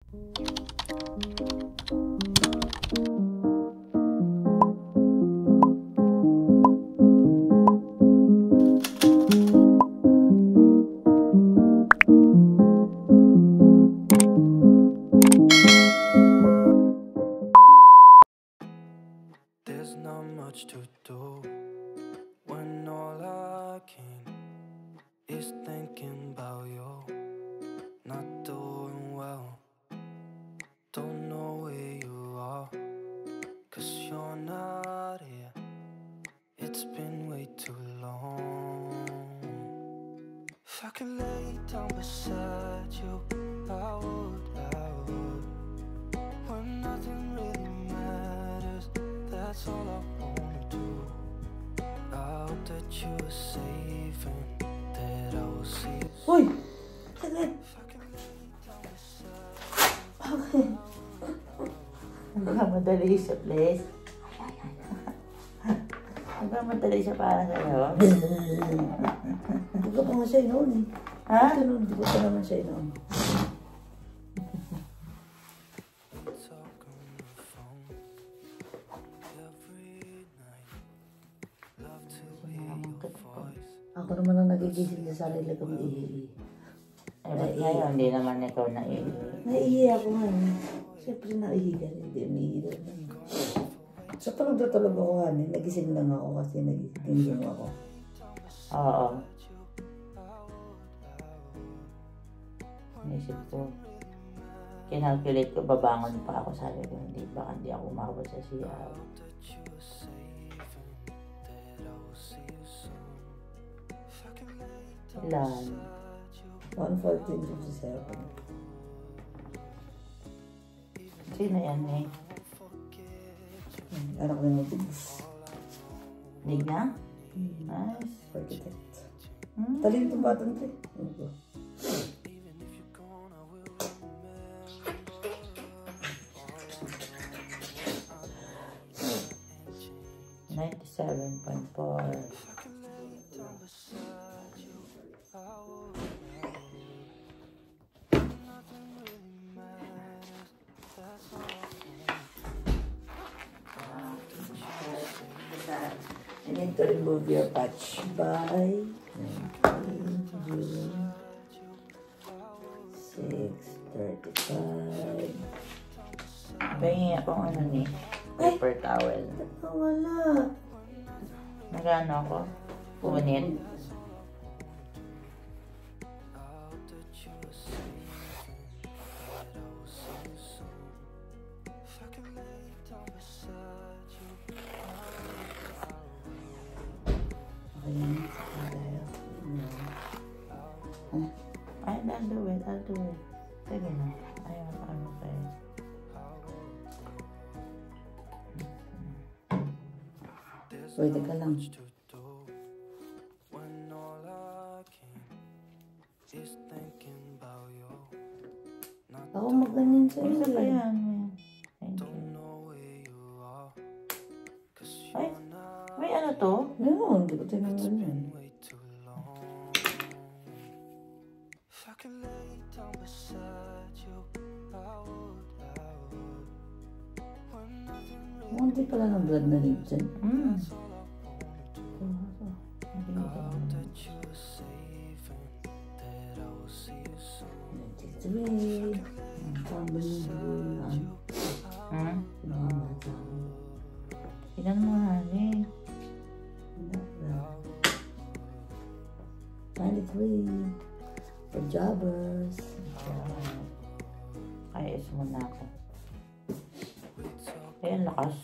There's not much to do when all I can is thinking about you. Not doing well, don't know where you are, 'cause you're not here. It's been way too long. If I could lay down beside you, I would. When nothing really matters, that's all I wanna do. I hope that you are safe and that I will see you soon. Uy! Sagad! Bakit? Nagmamadali siya, please. Nagmamadali siya para sa'yo. Hindi ko pa nga siya noon eh. Ha? Hindi ko pa naman siya noon. Ako naman ang nagigising sa sarili kong ihi. Eh, ba't ngayon? Hindi naman ikaw naihi. Naihi ako nga. Siyempre naihi ka rin. Hindi umihi doon. So, pag nagtutulog ako nga, nagising lang ako kasi nagising ako. Oo. Naisip ko, kinalculate ko, babangon pa ako. Sabi ko, baka hindi ako umabot sa siya. Ilan? 1:14:57. Sino yan eh? Anak ko na Diggs. Dig na? Nice. Architect. Talino itong batang ito eh. 97.4. I need to remove your patch by June 6:35. Pahingi akong ano ni paper towel. Wala. Nagano ako? Punit. I'll do it. Sige na. Ayaw, ano kayo. Wait, teka lang. Ako maganin sa iyo. Isa pa yan. Thank you. Ay, may ano to? No, hindi ko tinangal yan. Hindi pala ng blood na rin dyan. Ilan mo hani? 93. For jobbers. Ayos muna ako. Ayan, lakas.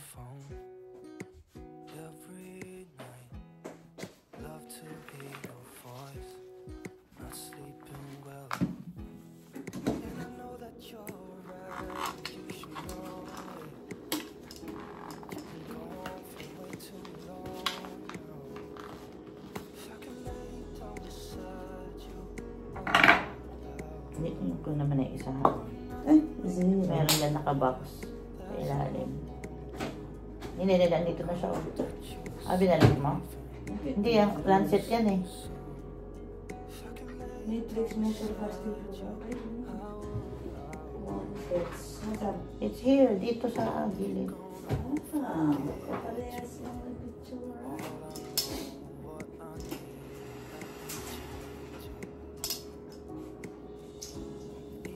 Hindi ko naman na isa. Meron lang nakabox sa ilalim. Ninilalan dito na siya. Binalik mo? Hindi, yung lancet yan eh. Matrix measure plastic. tickets. Nasaan? It's here, dito sa gilid. Parehas lang ng picture.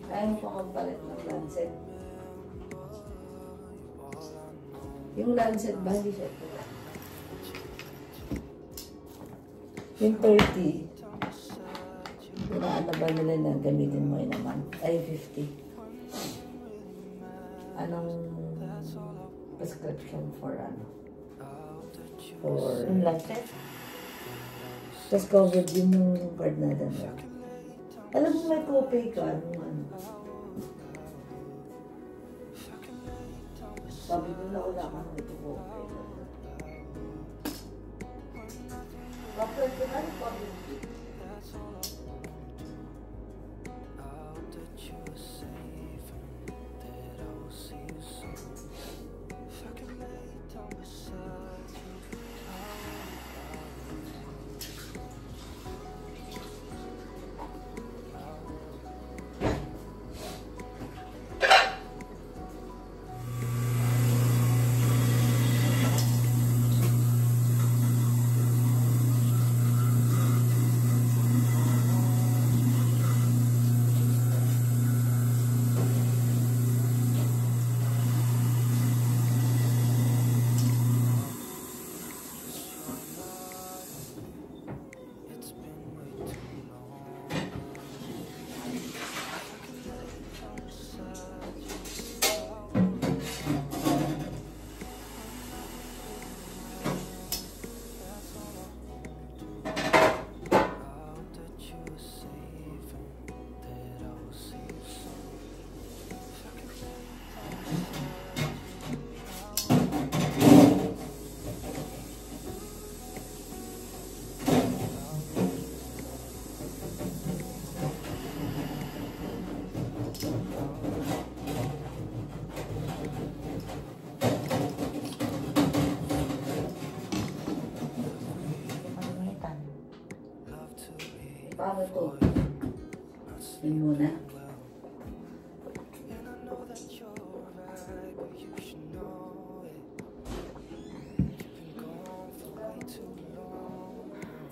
Ayaw mo pa magpalit ng Lancet. Yung Lancet ba, hindi siya ito? Yung 30. Ano ba nila na gamitin mo yun naman? Ay, 50. Anong prescription for ano? For... Yung Lancet? Tapos covered din yung card na doon. Alam mo may copay ka, ano? Sabi ko na wala ka nang ito copay. Covered ko na rin covered. Paano to? Yun muna.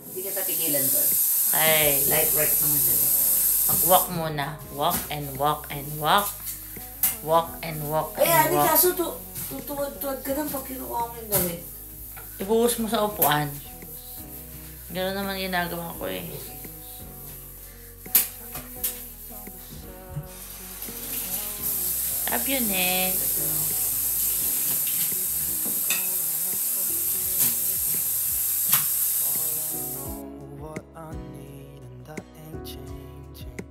Hindi kita pigilan to. Ay, Light work naman dyan. mag-walk muna. Walk and walk and walk. Walk and walk and Ay, walk. kaso tutuwad-tuwad ka lang pag kinukuha mo yung damit. Ibuhos mo sa upuan. Gano'n naman ginagawa ko eh. Up yun eh. What I need, and that ain't changing.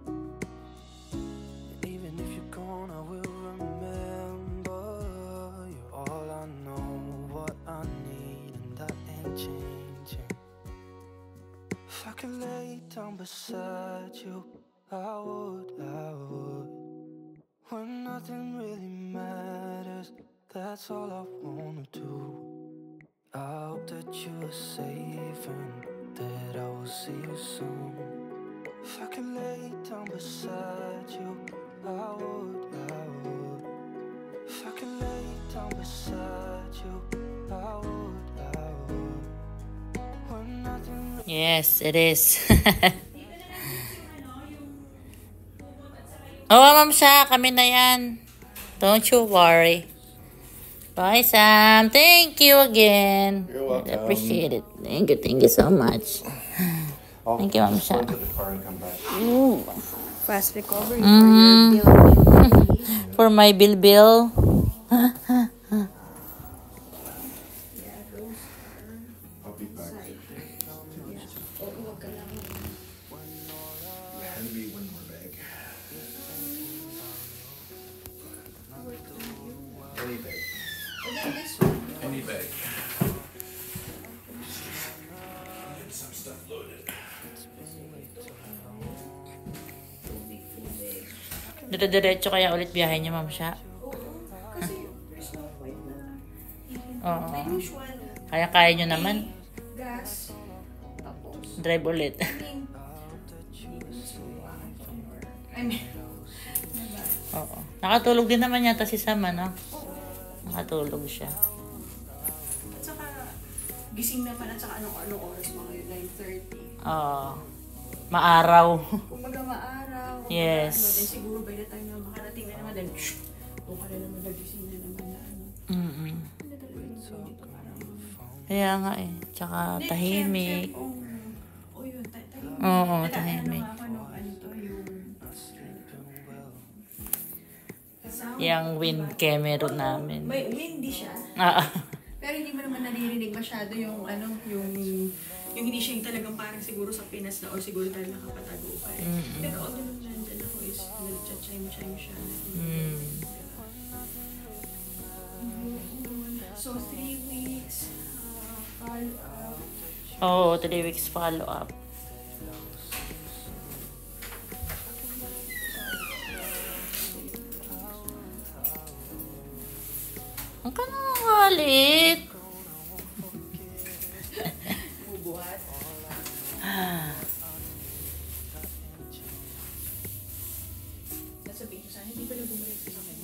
And even if you're gone, I will remember. You're all I know. What I need, and that ain't changing. If I could lay down beside you, I would. When nothing really matters, that's all I wanna do. I hope that you are safe and that I will see you soon. If I could lay down beside you, I would. If I could lay down beside you, I would. When nothing Yes, it is. Oo, ma'am siya. Kami na yan. Don't you worry. Bye, Sam. Thank you again. You're welcome. I appreciate it. Thank you so much. Thank you, ma'am siya. Go to the car and come back. Fast recovery for your bill. For my bill. I'll be back. Hand me one more bag. Any bag. Any bag. Get some stuff loaded. Dire-diretso kaya ulit biyahe niya, ma'am siya. Kasi there's no point na. Oo. May usual Kaya nyo naman. gas. Tapos, Drive ulit. I mean, I mean, diba? Oo. Nakatulog din naman yata si Sam, ano? Nakatulog siya. At saka, gising naman at saka anong oras mga yun, 9:30. Maaraw. Kumbaga maaraw. Yes. Ano, then siguro by the time na makarating na naman, then doon ka na naman nagising na naman na ano. Mm-mm. Ano talaga yung hindi ko parang... Kaya nga eh. Tsaka tahimik. Oh, yun, tahimik. Oo, At tahimik. ano to, yung... sound. Yung wind camera namin. May windy siya. Pero hindi mo naman naririnig masyado yung ano, yung hindi siya yung talagang parang siguro sa Pinas na o siguro talagang nakapatago pa eh. Pero although nung nandyan ako is nag-chime-chime siya. So 3 weeks, follow up. Oo, 3 weeks follow up. Ang ka nangangalit. Bubuhat. Sasabihin ko sana, hindi pala bumalik sa akin.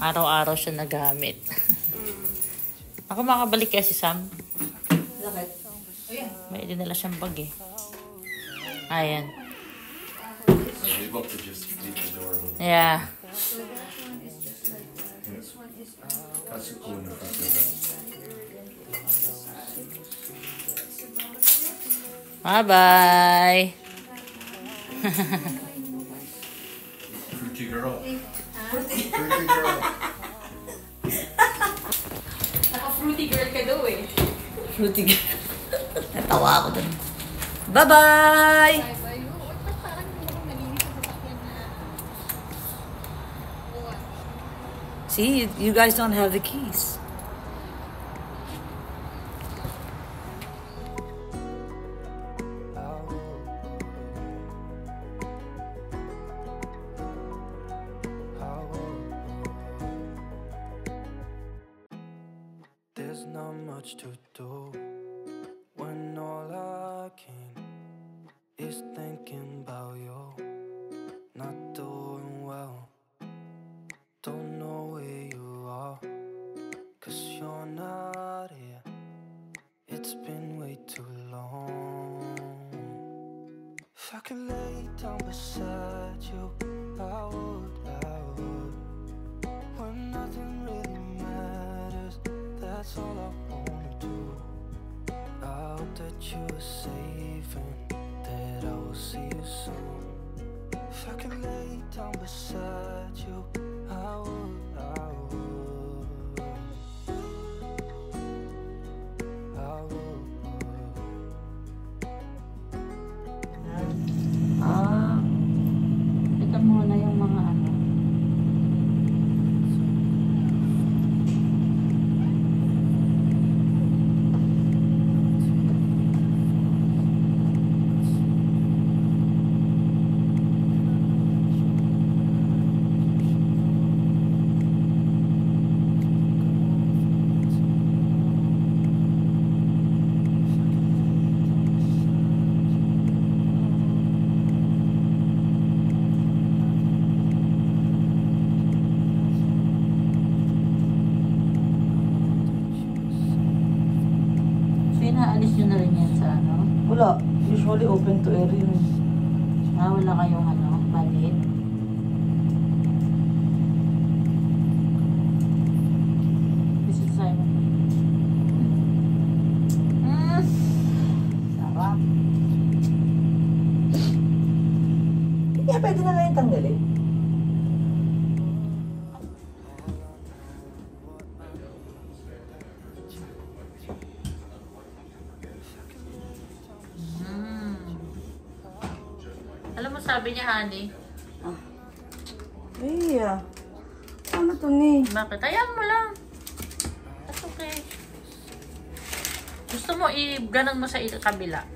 Araw-araw siya nagamit. Ako makabalik kaya si Sam. Bakit? Ayan. May dinala siyang bag eh. Ayan. So we've up to just leave the door open. Yeah. So that one is just like that. This one is That's a cool enough. That's good. Bye-bye. Fruity girl. Fruity girl. Naka-fruity girl ka daw eh. Fruity girl. Natawa ako dun. Bye-bye! See, you guys don't have the keys. There's not much to do when all I can is thinking about you. Not doing well, don't know where you are, 'cause you're not here. It's been way too long. If I could lay down beside you, I would. When nothing really matters, that's all I wanna do. I hope that you're safe and that I will see you soon. If I could lay down beside you, I would. Ito muna yung mga ano. Pinaalis nyo na rin yan sa ano? Wala. Usually open to air yun. Wala kayong ano, balit. This is Simon. Sarap. Kaya pwede na ngayon tanggalin. Alam mo sabi niya, honey? Iya. Ano to ni? Bakit? Ayan mo lang. That's okay. Gusto mo i-ganon mo sa kabila.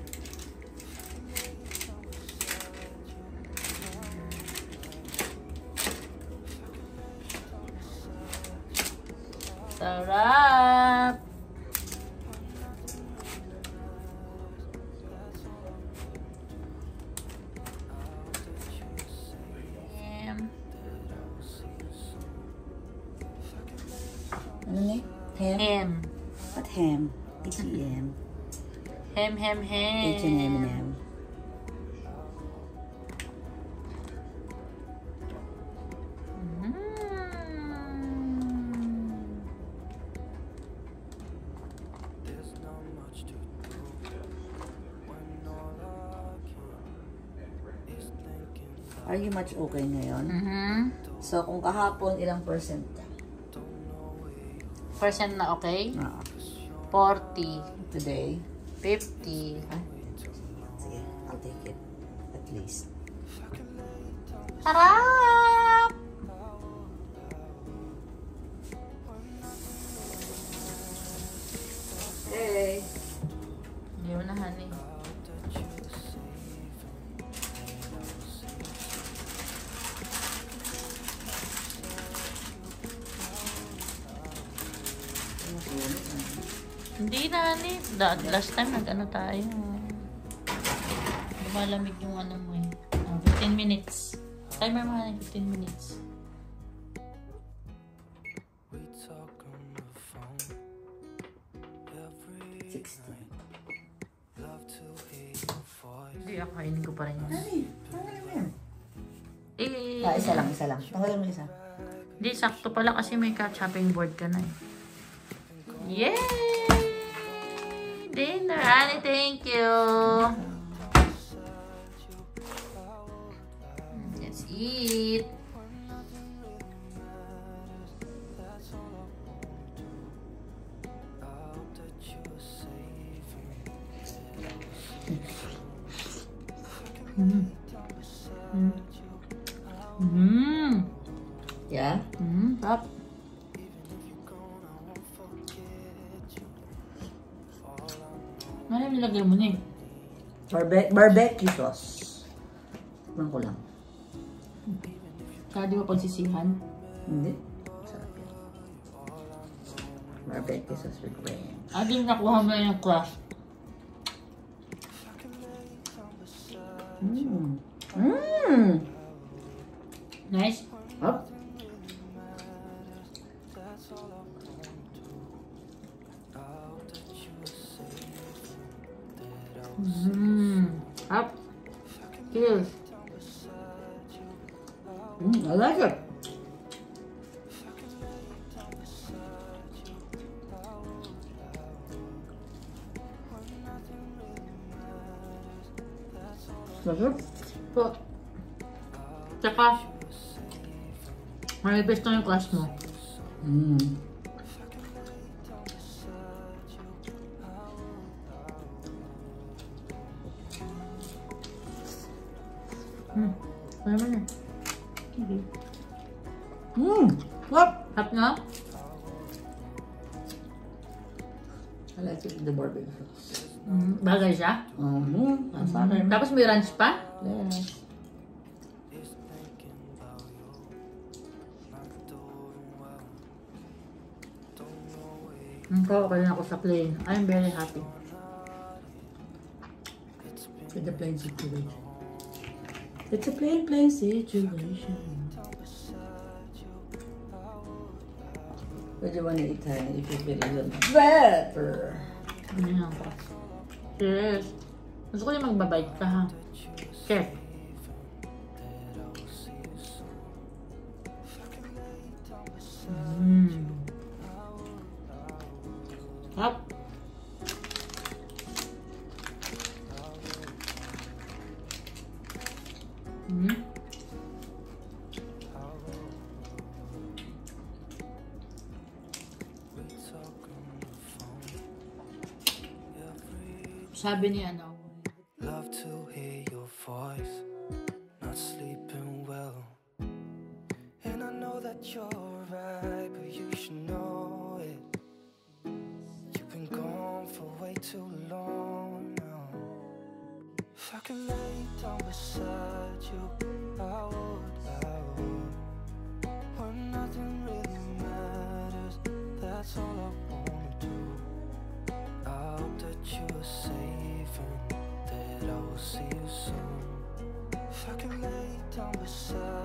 Sarap! Ham? Ham. What ham? H-E-M. Ham. H-N-M-N-M. There's not much to do when all I can is thinking Are you much okay ngayon? So, kung kahapon, ilang percent? Percent na okay? Ah, 40. today? 50. Sige, I'll take it. At least. Sarap! Hey! Hindi mo na, honey. Hindi na, honey. Last time, nag-ano tayo. Lumalamig yung ano mo eh. 15 minutes. Timer mo, honey. 15 minutes. we talk on the phone every 16. night. Love to hear your voice. Hindi, ako kainin ko pa rin yun. Ay, tanggalin mo yan. Eh, Isa lang. Tanggalin mo isa. Hindi, sakto pala kasi may ka-chopping board ka na eh. Yay! Dinner! Honey, thank you! Let's eat! Yeah? Top! Ano yung nilagay mo na eh? Barbecue sauce. Tikman ko lang. Kaya di mo pagsisihan? Hindi. Sarap yan. Barbecue sauce with cream. Di mo nakuha mo yung crust. Nice? Up. Up. Cheers. I like it. Masarap. Po. Tsaka, manipis na yung crust mo. Kaya mo na. What? Hap na? I like it with the barbecue sauce. Bagay siya. Masarap. Tapos may ranch pa? Yes. Okay na ako sa plain. I'm very happy. With the plain situation. It's a plain situation. Would you want to eat honey if you feel a little better? Ano lang ako. Cheers. Gusto ko yung magbabite ka ha. Cheers. Hap. Sabi ni ano, Love to hear your voice, not sleeping well. And I know that you're right, but you should know it. You've been gone for way too long now. If I could lay down beside you, I would. When nothing really matters, that's all I wanna do. I hope that you are safe and that I will see you soon. If I can lay down beside